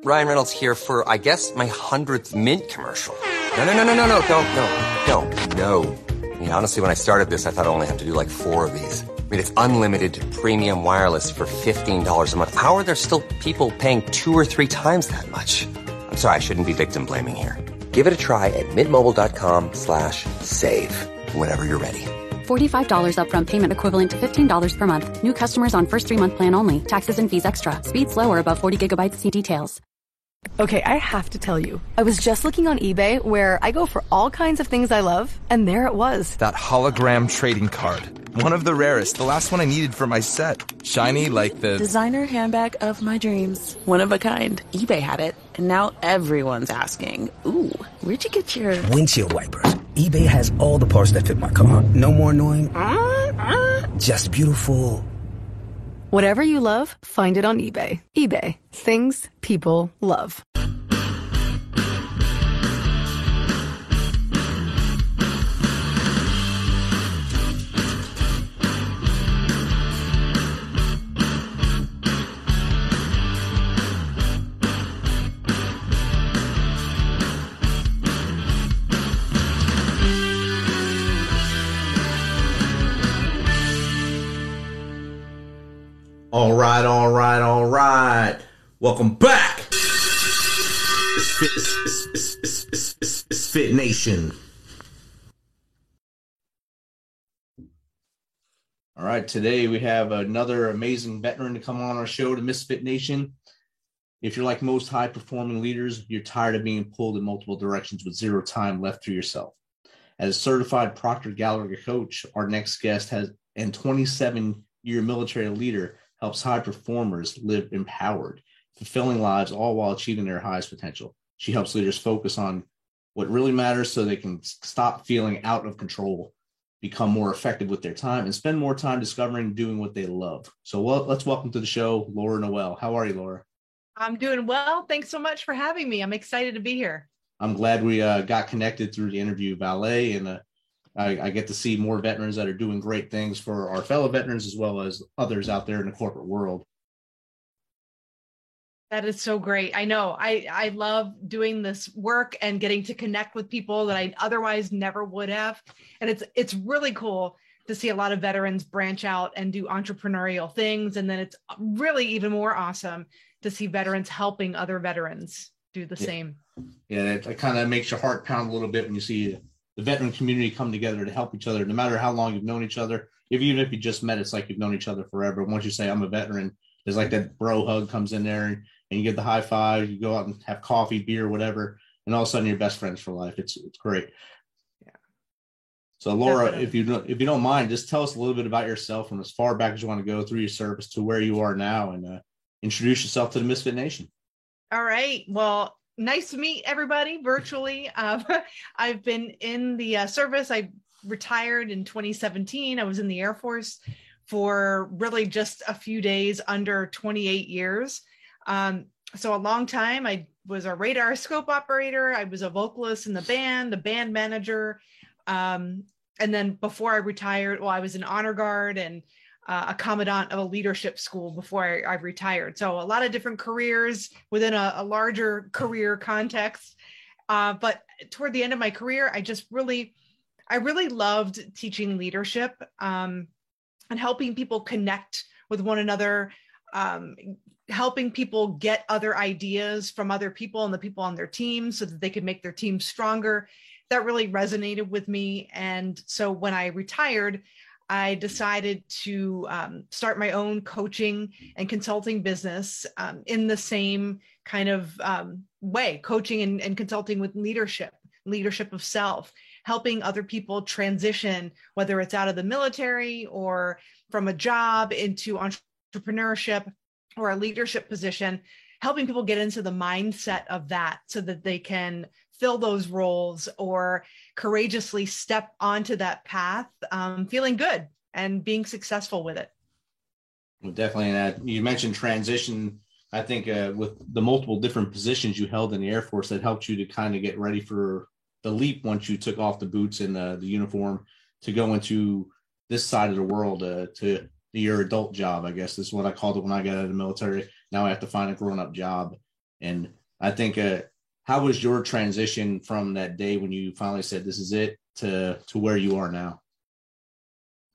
Ryan Reynolds here for, I guess, my 100th Mint commercial. No, don't. No. I mean, honestly, when I started this, I thought I only have to do like 4 of these. I mean, it's unlimited premium wireless for $15 a month. How are there still people paying 2 or 3 times that much? I'm sorry, I shouldn't be victim blaming here. Give it a try at mintmobile.com/save. Whenever you're ready. $45 upfront payment equivalent to $15 per month. New customers on first 3-month plan only. Taxes and fees extra. Speed slower above 40 gigabytes. See details. Okay, I have to tell you, I was just looking on eBay where I go for all kinds of things I love, and there it was. That hologram trading card. One of the rarest, the last one I needed for my set. Shiny like the... designer handbag of my dreams. One of a kind. eBay had it, and now everyone's asking, ooh, where'd you get your... windshield wipers. eBay has all the parts that fit my car. No more annoying... just beautiful... Whatever you love, find it on eBay. eBay. Things people love. All right. Welcome back. Fit Nation. All right, today we have another amazing veteran to come on our show, the Misfit Nation. If you're like most high-performing leaders, you're tired of being pulled in multiple directions with zero time left for yourself. As a certified Proctor Gallagher coach, our next guest has and 27-year military leader helps high performers live empowered, fulfilling lives, all while achieving their highest potential. She helps leaders focus on what really matters so they can stop feeling out of control, become more effective with their time, and spend more time discovering and doing what they love. So let's welcome to the show, Laura Noel. How are you, Laura? I'm doing well. Thanks so much for having me. I'm excited to be here. I'm glad we got connected through the interview valet, and I get to see more veterans that are doing great things for our fellow veterans as well as others out there in the corporate world. That is so great. I know. I love doing this work and getting to connect with people that I otherwise never would have. And it's really cool to see a lot of veterans branch out and do entrepreneurial things. And then it's really even more awesome to see veterans helping other veterans do the same. Yeah, it kind of makes your heart pound a little bit when you see the veteran community come together to help each other, no matter how long you've known each other. Even if you just met, it's like you've known each other forever. Once you say, I'm a veteran, there's like that bro hug comes in there and you get the high five, you go out and have coffee, beer, whatever. And all of a sudden you're best friends for life. It's great. Yeah. So Laura, if you don't mind, just tell us a little bit about yourself from as far back as you want to go through your service to where you are now, and introduce yourself to the Misfit Nation. All right. Well, nice to meet everybody virtually. I've been in the service. I retired in 2017. I was in the Air Force for really just a few days, under 28 years. So a long time. I was a radar scope operator. I was a vocalist in the band manager. And then before I retired, I was an honor guard and a commandant of a leadership school before I retired. So a lot of different careers within a larger career context. But toward the end of my career, I really loved teaching leadership and helping people connect with one another, helping people get other ideas from other people and the people on their team so that they could make their team stronger. That really resonated with me. And so when I retired, I decided to start my own coaching and consulting business in the same kind of way, coaching and consulting with leadership of self, helping other people transition, whether it's out of the military or from a job into entrepreneurship or a leadership position, helping people get into the mindset of that so that they can fill those roles or courageously step onto that path, feeling good and being successful with it. Well, definitely. And you mentioned transition. I think with the multiple different positions you held in the Air Force, that helped you to kind of get ready for the leap once you took off the boots and the uniform to go into this side of the world, to your adult job, I guess is what I called it when I got out of the military. Now I have to find a grown-up job. And I think, how was your transition from that day when you finally said, this is it, to where you are now?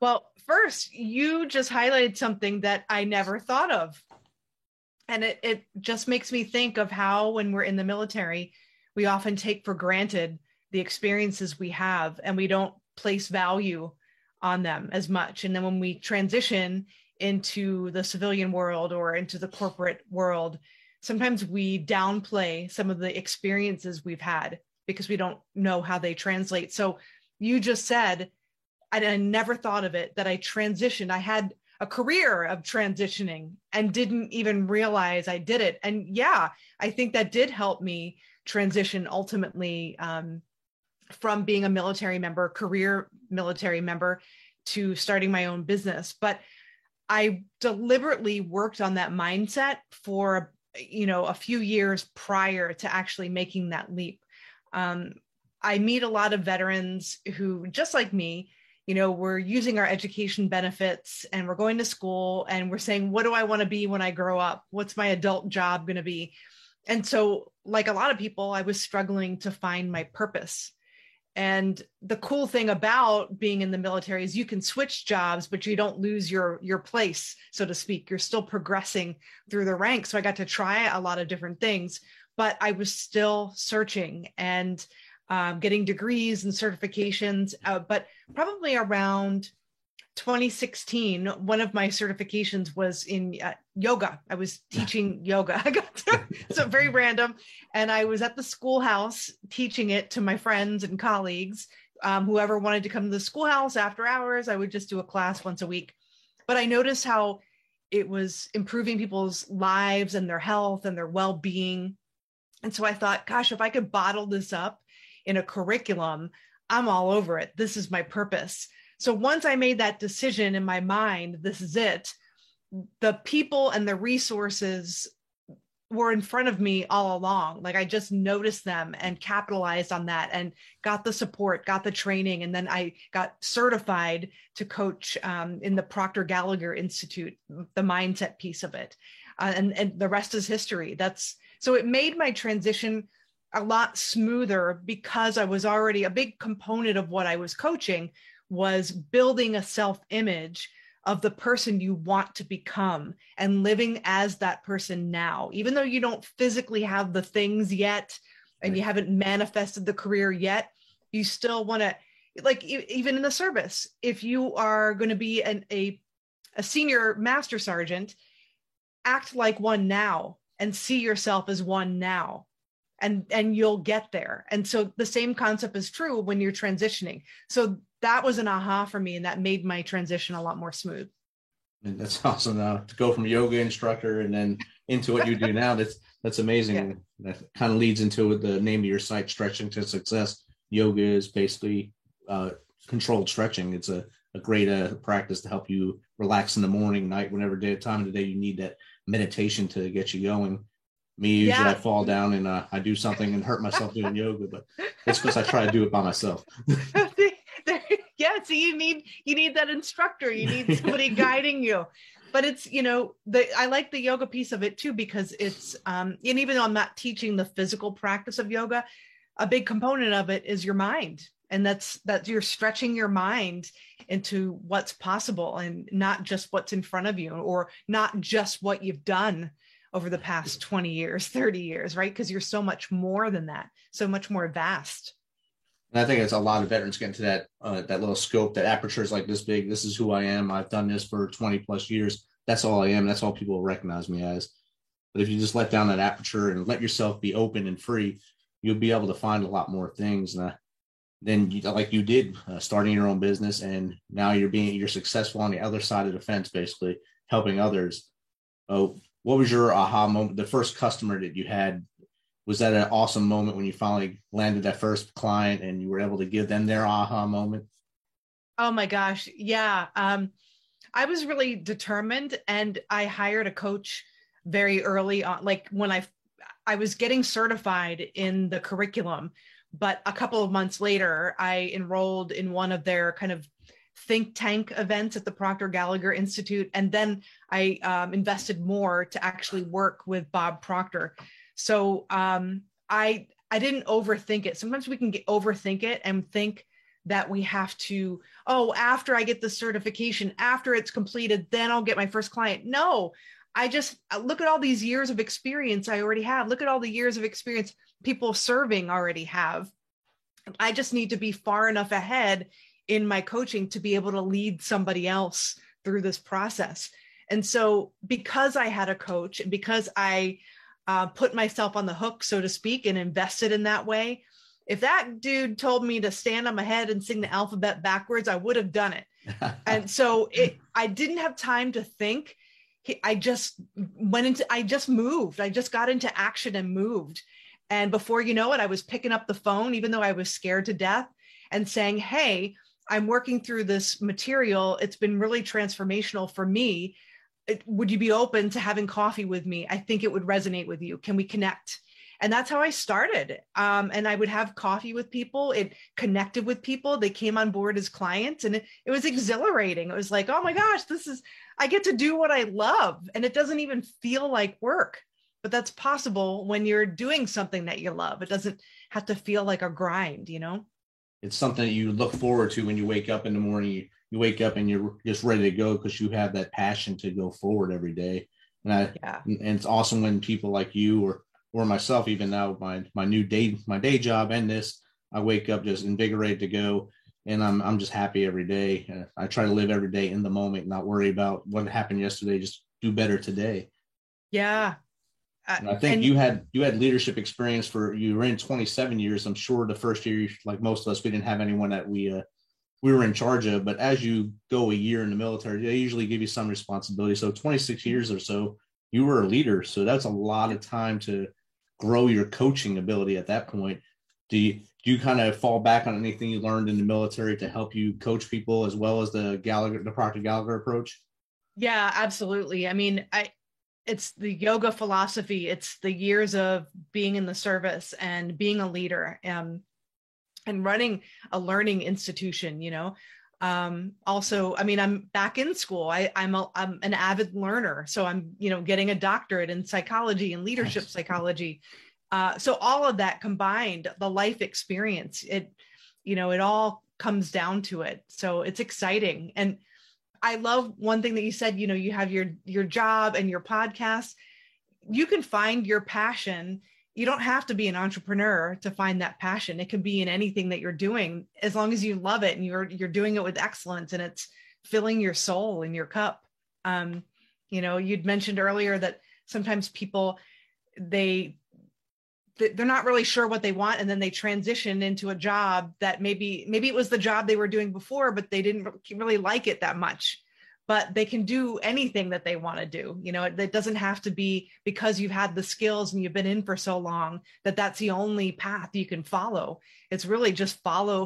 Well, first, you just highlighted something that I never thought of. And it just makes me think of how, when we're in the military, we often take for granted the experiences we have, and we don't place value on them as much. And then when we transition into the civilian world or into the corporate world, sometimes we downplay some of the experiences we've had because we don't know how they translate. So you just said, I never thought of it, that I transitioned. I had a career of transitioning and didn't even realize I did it. And yeah, I think that did help me transition ultimately from being a military member, career military member, to starting my own business. But I deliberately worked on that mindset for, a few years prior to actually making that leap. I meet a lot of veterans who, just like me, we're using our education benefits and we're going to school and we're saying, what do I want to be when I grow up? What's my adult job going to be? And so, like a lot of people, I was struggling to find my purpose. And the cool thing about being in the military is you can switch jobs, but you don't lose your place, so to speak. You're still progressing through the ranks. So I got to try a lot of different things, but I was still searching and getting degrees and certifications. But probably around 2016, one of my certifications was in yoga. I was teaching yoga. So very random. And I was at the schoolhouse teaching it to my friends and colleagues. Whoever wanted to come to the schoolhouse after hours, I would just do a class once a week. But I noticed how it was improving people's lives and their health and their well-being. And so I thought, gosh, if I could bottle this up in a curriculum, I'm all over it. This is my purpose. So once I made that decision in my mind, this is it, the people and the resources were in front of me all along. Like I just noticed them and capitalized on that and got the support, got the training. And then I got certified to coach in the Proctor Gallagher Institute, the mindset piece of it. And the rest is history. So it made my transition a lot smoother because I was already, a big component of what I was coaching was building a self-image of the person you want to become and living as that person now, even though you don't physically have the things yet and you haven't manifested the career yet, you still want to, like, even in the service, if you are going to be a senior master sergeant, act like one now and see yourself as one now. And you'll get there. And so the same concept is true when you're transitioning. So that was an aha for me, and that made my transition a lot more smooth. And that's awesome. Now to go from yoga instructor and then into what you do now, that's amazing. Yeah. That kind of leads into the name of your site, Stretching to Success. Yoga is basically controlled stretching. It's a great practice to help you relax in the morning, night, whatever time of the day you need that meditation to get you going. Me, usually I fall down and I do something and hurt myself doing yoga, but it's because I try to do it by myself. Yeah, so you need that instructor. You need somebody guiding you. But it's, I like the yoga piece of it too, because it's, and even though I'm not teaching the physical practice of yoga, a big component of it is your mind. And that's you're stretching your mind into what's possible and not just what's in front of you, or not just what you've done over the past 20 years, 30 years, right? Because you're so much more than that, so much more vast. And I think it's a lot of veterans get into that little scope, that aperture is like this big. This is who I am. I've done this for 20 plus years. That's all I am. That's all people recognize me as. But if you just let down that aperture and let yourself be open and free, you'll be able to find a lot more things. And then like you did, starting your own business, and now you're successful on the other side of the fence, basically helping others. What was your aha moment? The first customer that you had, was that an awesome moment when you finally landed that first client and you were able to give them their aha moment? Oh my gosh. Yeah. I was really determined, and I hired a coach very early on. Like when I was getting certified in the curriculum, but a couple of months later, I enrolled in one of their kind of think tank events at the Proctor Gallagher Institute. And then I invested more to actually work with Bob Proctor. So I didn't overthink it. Sometimes we can overthink it and think that we have to, after I get the certification, after it's completed, then I'll get my first client. No, I just look at all these years of experience I already have. Look at all the years of experience people serving already have. I just need to be far enough ahead in my coaching to be able to lead somebody else through this process. And so because I had a coach and because I put myself on the hook, so to speak, and invested in that way, if that dude told me to stand on my head and sing the alphabet backwards, I would have done it. And so I didn't have time to think. I just moved. I just got into action and moved. And before you know it, I was picking up the phone, even though I was scared to death, and saying, hey, I'm working through this material. It's been really transformational for me. Would you be open to having coffee with me? I think it would resonate with you. Can we connect? And that's how I started. And I would have coffee with people. It connected with people. They came on board as clients, and it was exhilarating. It was like, oh my gosh, I get to do what I love. And it doesn't even feel like work, but that's possible when you're doing something that you love. It doesn't have to feel like a grind, It's something that you look forward to when you wake up in the morning. You wake up and you're just ready to go because you have that passion to go forward every day. And it's awesome when people like you or myself, even now, my day job and this, I wake up just invigorated to go, and I'm just happy every day. I try to live every day in the moment, not worry about what happened yesterday, just do better today. Yeah. And I think you had leadership experience you were in 27 years. I'm sure the first year, like most of us, we didn't have anyone that we were in charge of, but as you go a year in the military, they usually give you some responsibility. So 26 years or so, you were a leader. So that's a lot of time to grow your coaching ability at that point. Do you kind of fall back on anything you learned in the military to help you coach people as well as the Proctor Gallagher approach? Yeah, absolutely. I mean, it's the yoga philosophy. It's the years of being in the service and being a leader and running a learning institution, also, I mean, I'm back in school. I'm an avid learner. So I'm, getting a doctorate in psychology and leadership psychology. So all of that combined, the life experience, it all comes down to it. So it's exciting. And I love one thing that you said, you have your job and your podcast. You can find your passion. You don't have to be an entrepreneur to find that passion. It can be in anything that you're doing, as long as you love it and you're doing it with excellence and it's filling your soul in your cup. You'd mentioned earlier that sometimes people, they're not really sure what they want. And then they transition into a job that maybe it was the job they were doing before, but they didn't really like it that much. But they can do anything that they want to do. It doesn't have to be because you've had the skills and you've been in for so long that's the only path you can follow. It's really just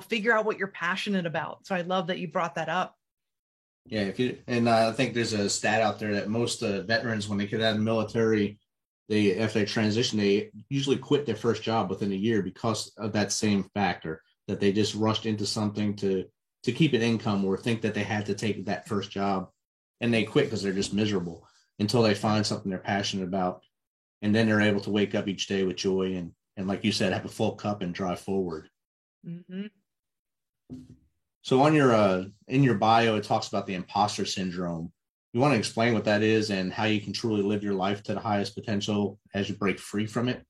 figure out what you're passionate about. So I love that you brought that up. Yeah. I think there's a stat out there that most veterans, when they get out of the military, after they transition, they usually quit their first job within a year because of that same factor, that they just rushed into something to keep an income or think that they had to take that first job, and they quit because they're just miserable until they find something they're passionate about. And then they're able to wake up each day with joy and like you said, have a full cup and drive forward. Mm-hmm. So in your bio, it talks about the imposter syndrome. You want to explain what that is and how you can truly live your life to the highest potential as you break free from it?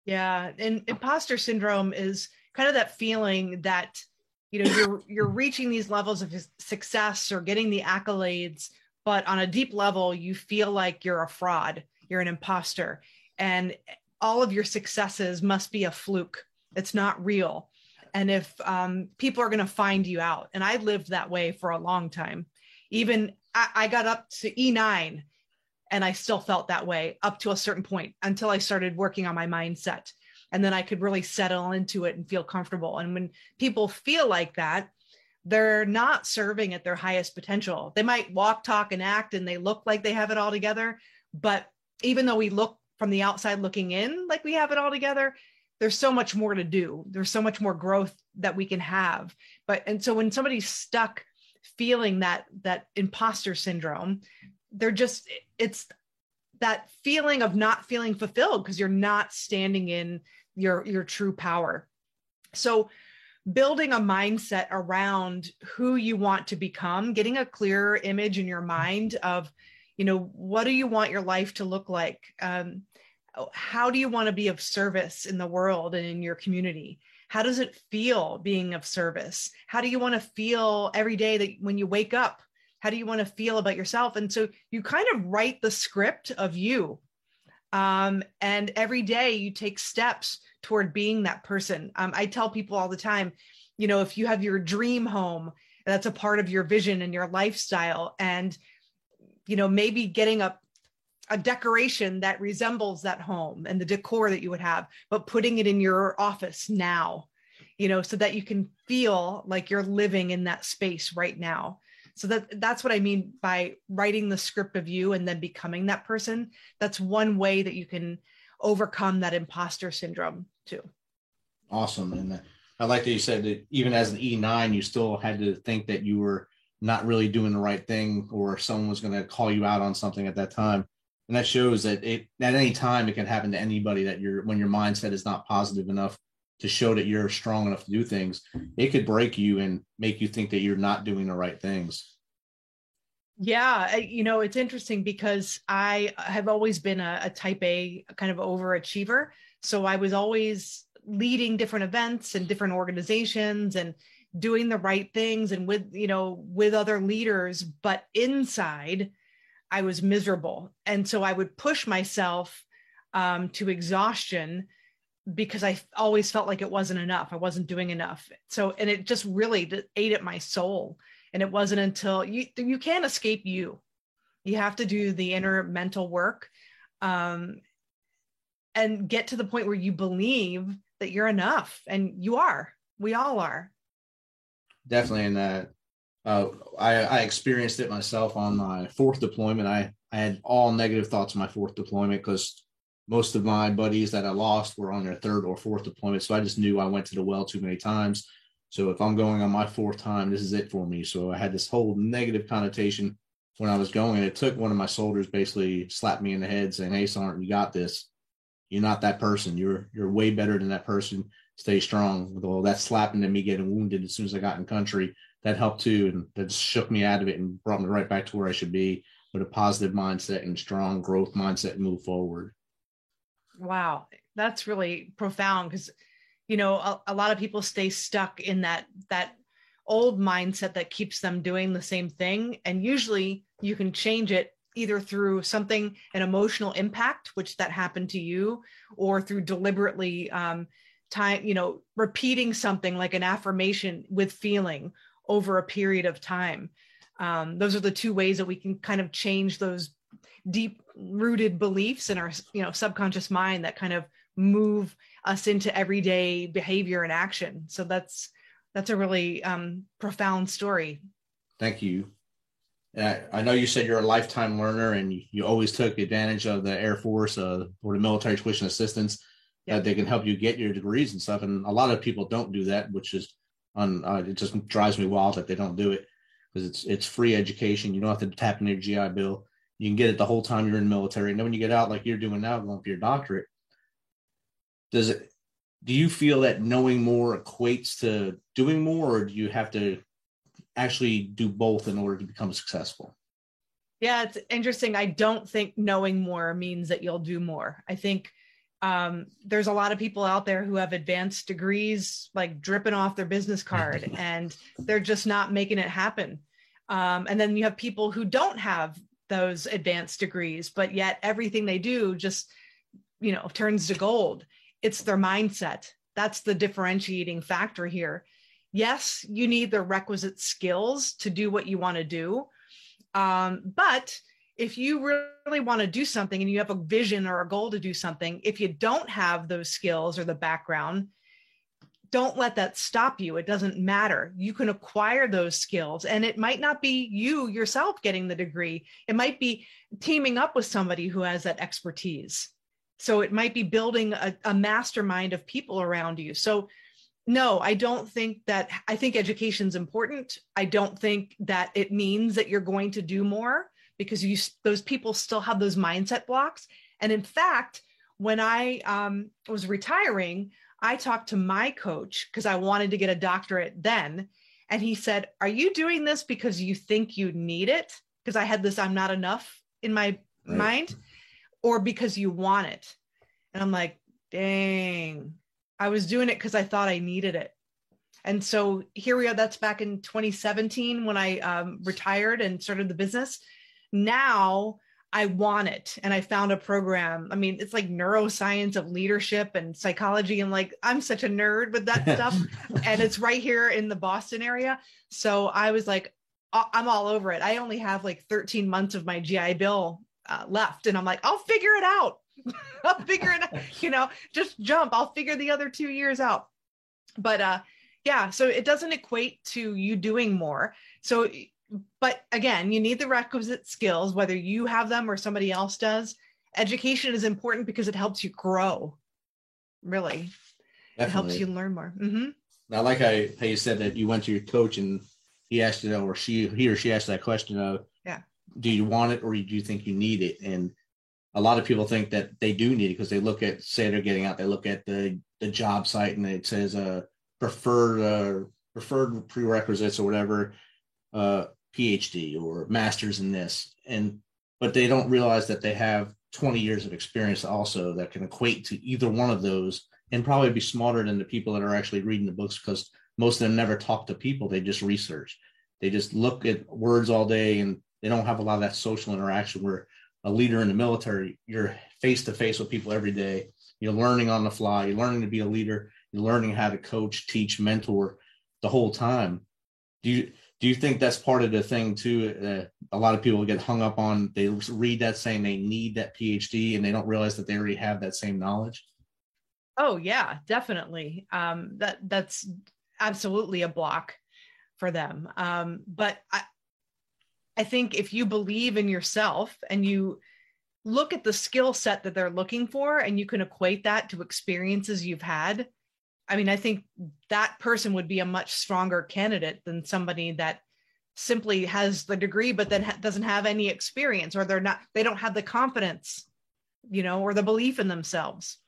Yeah. And imposter syndrome is kind of that feeling that you're reaching these levels of success or getting the accolades, but on a deep level, you feel like you're a fraud, you're an imposter, and all of your successes must be a fluke. It's not real. And if people are going to find you out, and I lived that way for a long time, even I got up to E9 and I still felt that way up to a certain point until I started working on my mindset. And then I could really settle into it and feel comfortable. And when people feel like that, they're not serving at their highest potential. They might walk, talk, and act, and they look like they have it all together. But even though we look from the outside looking in like we have it all together, there's so much more to do. There's so much more growth that we can have. And so when somebody's stuck feeling that imposter syndrome, that feeling of not feeling fulfilled because you're not standing in your true power. So building a mindset around who you want to become, getting a clearer image in your mind of, what do you want your life to look like? How do you want to be of service in the world and in your community? How does it feel being of service? How do you want to feel every day that when you wake up? How do you want to feel about yourself? And so you kind of write the script of you. And every day you take steps toward being that person. I tell people all the time, if you have your dream home, that's a part of your vision and your lifestyle. And, maybe getting a decoration that resembles that home and the decor that you would have, but putting it in your office now, so that you can feel like you're living in that space right now. So that's what I mean by writing the script of you and then becoming that person. That's one way that you can overcome that imposter syndrome too. Awesome. And I like that you said that even as an E9, you still had to think that you were not really doing the right thing, or someone was going to call you out on something at that time. And that shows that at any time it can happen to anybody, that when your mindset is not positive enough to show that you're strong enough to do things, it could break you and make you think that you're not doing the right things. Yeah. It's interesting because I have always been a type A kind of overachiever. So I was always leading different events and different organizations and doing the right things and with other leaders, but inside I was miserable. And so I would push myself to exhaustion because I always felt like it wasn't enough. I wasn't doing enough. So, and it just really ate at my soul. And it wasn't until you can't escape you. You have to do the inner mental work and get to the point where you believe that you're enough. And you are. We all are. Definitely. And I experienced it myself on my fourth deployment. I had all negative thoughts on my fourth deployment because most of my buddies that I lost were on their third or fourth deployment. So I just knew I went to the well too many times. So if I'm going on my fourth time, this is it for me. So I had this whole negative connotation when I was going. And it took one of my soldiers basically slapped me in the head saying, "Hey, Sergeant, you got this. You're not that person. You're way better than that person. Stay strong." Well, that slapping and me getting wounded as soon as I got in country, that helped too. And that just shook me out of it and brought me right back to where I should be, with a positive mindset and strong growth mindset and move forward. Wow. That's really profound because, a lot of people stay stuck in that old mindset that keeps them doing the same thing. And usually you can change it either through an emotional impact, which that happened to you, or through deliberately repeating something like an affirmation with feeling over a period of time. Those are the two ways that we can kind of change those deep rooted beliefs in our, subconscious mind that kind of move us into everyday behavior and action. So that's a really profound story. Thank you. I know you said you're a lifetime learner and you always took advantage of the Air Force or the military tuition assistance that they can help you get your degrees and stuff. And a lot of people don't do that, which is it just drives me wild that they don't do it, because it's free education. You don't have to tap into your GI Bill. You can get it the whole time you're in the military. And then when you get out, like you're doing now, going for your doctorate, do you feel that knowing more equates to doing more, or do you have to actually do both in order to become successful? Yeah, it's interesting. I don't think knowing more means that you'll do more. I think there's a lot of people out there who have advanced degrees like dripping off their business card and they're just not making it happen. And then you have people who don't have those advanced degrees, but yet everything they do just, turns to gold. It's their mindset. That's the differentiating factor here. Yes, you need the requisite skills to do what you want to do. But if you really want to do something and you have a vision or a goal to do something, if you don't have those skills or the background, don't let that stop you. It doesn't matter. You can acquire those skills, and it might not be you yourself getting the degree. It might be teaming up with somebody who has that expertise. So it might be building a mastermind of people around you. So no, I think education is important. I don't think that it means that you're going to do more, because those people still have those mindset blocks. And in fact, when I was retiring, I talked to my coach because I wanted to get a doctorate then. And he said, are you doing this because you think you need it? Because I had this I'm not enough in my mind, or because you want it? And I'm like, dang, I was doing it because I thought I needed it. And so here we are. That's back in 2017 when I retired and started the business. Now I want it. And I found a program. I mean, it's like neuroscience of leadership and psychology. And like, I'm such a nerd with that stuff. And it's right here in the Boston area. So I was like, I'm all over it. I only have like 13 months of my GI Bill left. And I'm like, I'll figure it out. I'll figure it out, just jump. I'll figure the other 2 years out. But yeah, so it doesn't equate to you doing more. So, but again, you need the requisite skills, whether you have them or somebody else does. Education is important because it helps you grow. Really. Definitely. It helps you learn more. Mm-hmm. Now, like how you said that you went to your coach and he asked you, or he or she asked that question of, do you want it or do you think you need it? And a lot of people think that they do need it because they look at, say they're getting out, they look at the job site and it says preferred prerequisites or whatever, PhD or master's in this. But they don't realize that they have 20 years of experience also that can equate to either one of those and probably be smarter than the people that are actually reading the books, because most of them never talk to people. They just research. They just look at words all day and they don't have a lot of that social interaction where a leader in the military, you're face to face with people every day. You're learning on the fly. You're learning to be a leader. You're learning how to coach, teach, mentor the whole time. Do you think that's part of the thing too? A lot of people get hung up on, they read that saying they need that PhD and they don't realize that they already have that same knowledge. Oh yeah, definitely. That's absolutely a block for them. But I think if you believe in yourself and you look at the skill set that they're looking for and you can equate that to experiences you've had, I mean, I think that person would be a much stronger candidate than somebody that simply has the degree, but then doesn't have any experience, or they don't have the confidence, or the belief in themselves.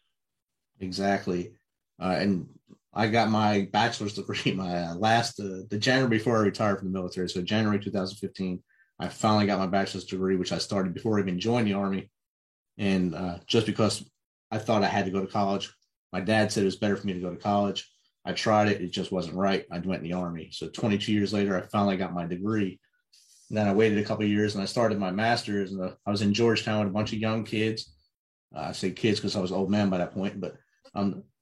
Exactly. And I got my bachelor's degree, the January before I retired from the military. So January 2015, I finally got my bachelor's degree, which I started before I even joined the Army. And just because I thought I had to go to college, my dad said it was better for me to go to college. I tried it. It just wasn't right. I went in the Army. So 22 years later, I finally got my degree. And then I waited a couple of years and I started my master's. And I was in Georgetown with a bunch of young kids. I say kids because I was an old man by that point, but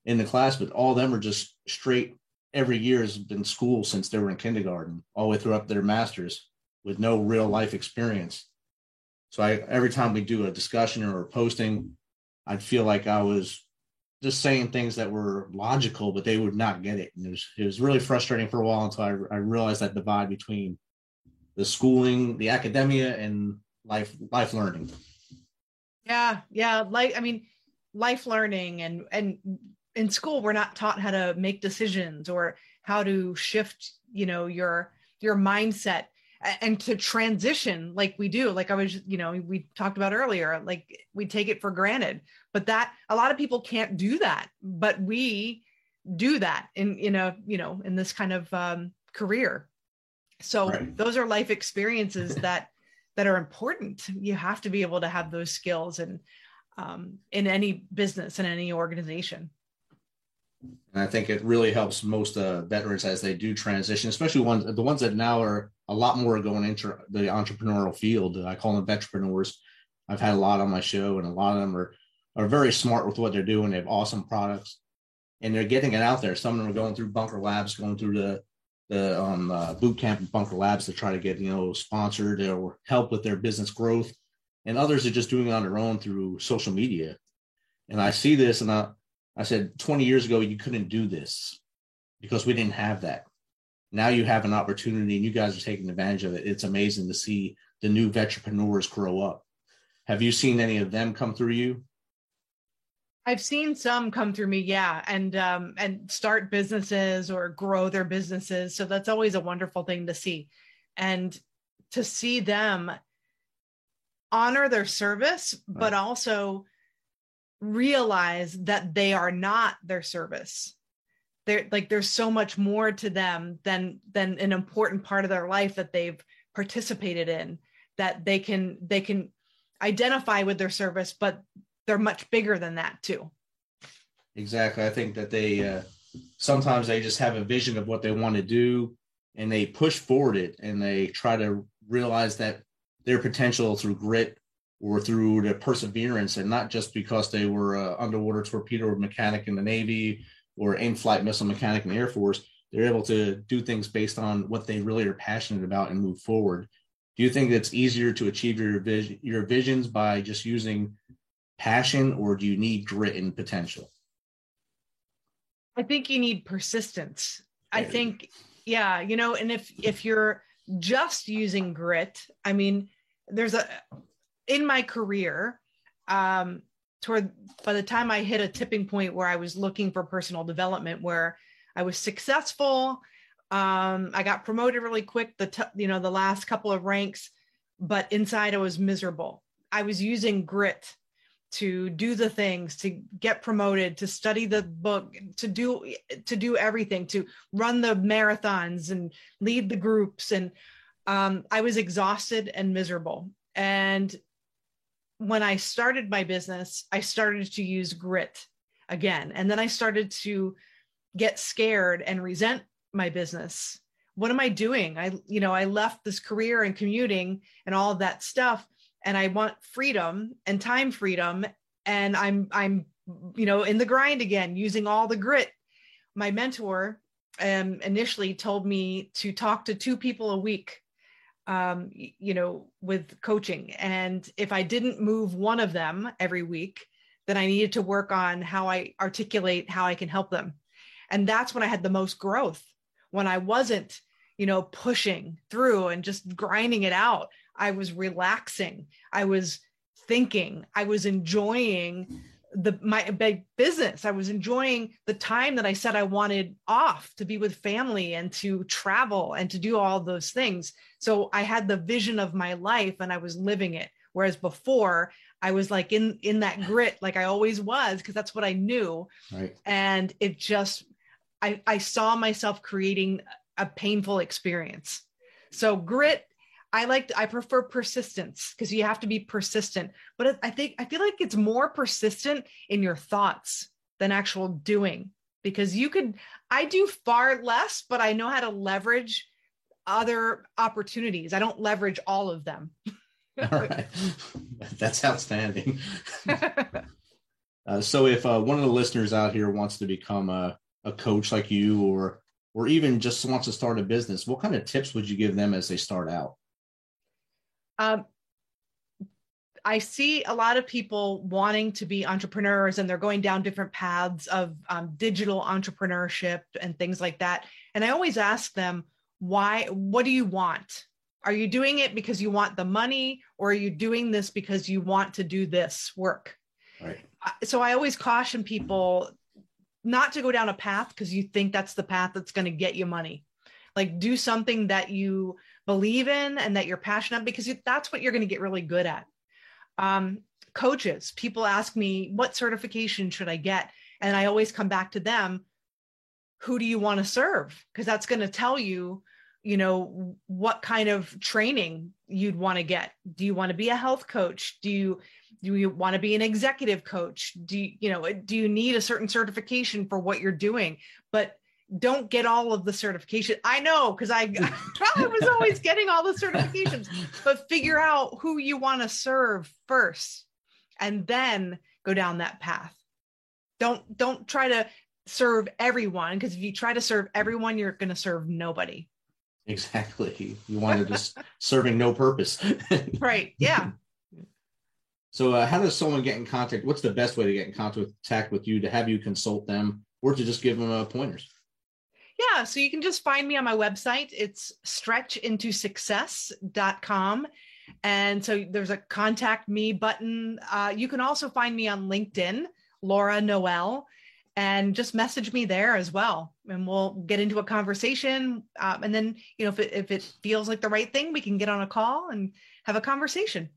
in the class, but all of them are just straight. Every year has been school since they were in kindergarten, all the way through up to their master's with no real life experience. So every time we do a discussion or a posting, I'd feel like I was just saying things that were logical, but they would not get it. And it was really frustrating for a while until I realized that divide between the schooling, the academia, and life learning. Yeah. Life learning and in school, we're not taught how to make decisions or how to shift, your mindset and to transition like we do. Like we talked about earlier, like we take it for granted, but that a lot of people can't do that, but we do that in this kind of career. So right. Those are life experiences that are important. You have to be able to have those skills and in any business, in any organization. And I think it really helps most veterans as they do transition, especially the ones that now are a lot more going into the entrepreneurial field. I call them vetrepreneurs. I've had a lot on my show, and a lot of them are very smart with what they're doing. They have awesome products, and they're getting it out there. Some of them are going through Bunker Labs, going through the boot camp at Bunker Labs to try to get sponsored or help with their business growth. And others are just doing it on their own through social media. And I see this, and I said 20 years ago, you couldn't do this because we didn't have that. Now you have an opportunity, and you guys are taking advantage of it. It's amazing to see the new vetrepreneurs grow up. Have you seen any of them come through you? I've seen some come through me, yeah, and start businesses or grow their businesses. So that's always a wonderful thing to see. And to see them honor their service, but also realize that they are not their service. They're like, there's so much more to them than an important part of their life that they've participated in, that they can identify with their service, but they're much bigger than that too. Exactly. I think that they sometimes they just have a vision of what they want to do, and they push forward it, and they try to realize that their potential through grit or through the perseverance, and not just because they were an underwater torpedo mechanic in the Navy or in-flight missile mechanic in the Air Force. They're able to do things based on what they really are passionate about and move forward. Do you think it's easier to achieve your visions by just using passion, or do you need grit and potential? I think you need persistence. I think, yeah, you know, and if you're just using grit, I mean, in my career, by the time I hit a tipping point where I was looking for personal development, where I was successful, I got promoted really quick, the last couple of ranks, but inside I was miserable. I was using grit to do the things, to get promoted, to study the book, to do everything, to run the marathons and lead the groups. And I was exhausted and miserable. And when I started my business, I started to use grit again. And then I started to get scared and resent my business. What am I doing? I left this career and commuting and all of that stuff, and I want freedom and time freedom. And I'm in the grind again, using all the grit. My mentor initially told me to talk to 2 people a week, with coaching. And if I didn't move one of them every week, then I needed to work on how I articulate how I can help them. And that's when I had the most growth, when I wasn't, pushing through and just grinding it out. I was relaxing. I was thinking. I was enjoying my big business. I was enjoying the time that I said I wanted off to be with family and to travel and to do all those things. So I had the vision of my life and I was living it. Whereas before I was like in that grit, like I always was, because that's what I knew. Right. And it just, I saw myself creating a painful experience. So grit, I prefer persistence, because you have to be persistent, but I feel like it's more persistent in your thoughts than actual doing, because I do far less, but I know how to leverage other opportunities. I don't leverage all of them. All right. That's outstanding. So if one of the listeners out here wants to become a coach like you, or even just wants to start a business, what kind of tips would you give them as they start out? I see a lot of people wanting to be entrepreneurs, and they're going down different paths of digital entrepreneurship and things like that. And I always ask them, what do you want? Are you doing it because you want the money, or are you doing this because you want to do this work? Right. So I always caution people not to go down a path because you think that's the path that's going to get you money. Like, do something that you believe in and that you're passionate, because that's what you're going to get really good at. Coaches, people ask me, what certification should I get? And I always come back to them. Who do you want to serve? Because that's going to tell you, what kind of training you'd want to get. Do you want to be a health coach? Do you want to be an executive coach? Do you need a certain certification for what you're doing? But don't get all of the certification. I know, because I was always getting all the certifications, but figure out who you want to serve first, and then go down that path. Don't try to serve everyone, because if you try to serve everyone, you're going to serve nobody. Exactly. You want to just serving no purpose. Right. Yeah. So how does someone get in contact? What's the best way to get in contact with you, to have you consult them, or to just give them pointers? Yeah. So you can just find me on my website. It's stretchintosuccess.com. And so there's a contact me button. You can also find me on LinkedIn, Laura Noel, and just message me there as well. And we'll get into a conversation. And then, if it feels like the right thing, we can get on a call and have a conversation.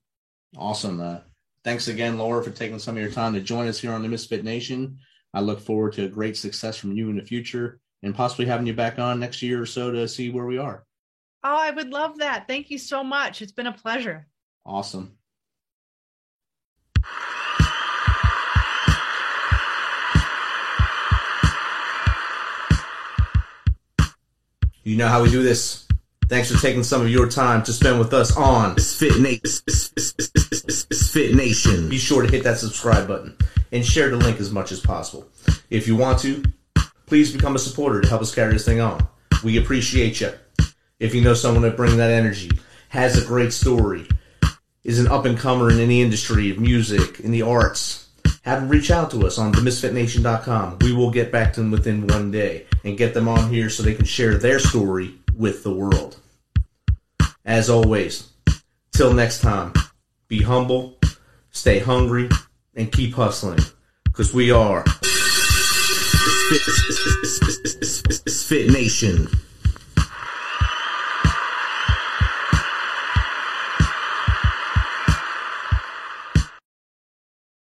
Awesome. Thanks again, Laura, for taking some of your time to join us here on the Misfit Nation. I look forward to a great success from you in the future and possibly having you back on next year or so to see where we are. Oh, I would love that. Thank you so much. It's been a pleasure. Awesome. You know how we do this. Thanks for taking some of your time to spend with us on Misfit Nation. Be sure to hit that subscribe button and share the link as much as possible. If you want to, please become a supporter to help us carry this thing on. We appreciate you. If you know someone that brings that energy, has a great story, is an up-and-comer in the industry of music, in the arts, have them reach out to us on themisfitnation.com. We will get back to them within one day and get them on here so they can share their story with the world. As always, till next time, be humble, stay hungry, and keep hustling, because we are Misfit Nation.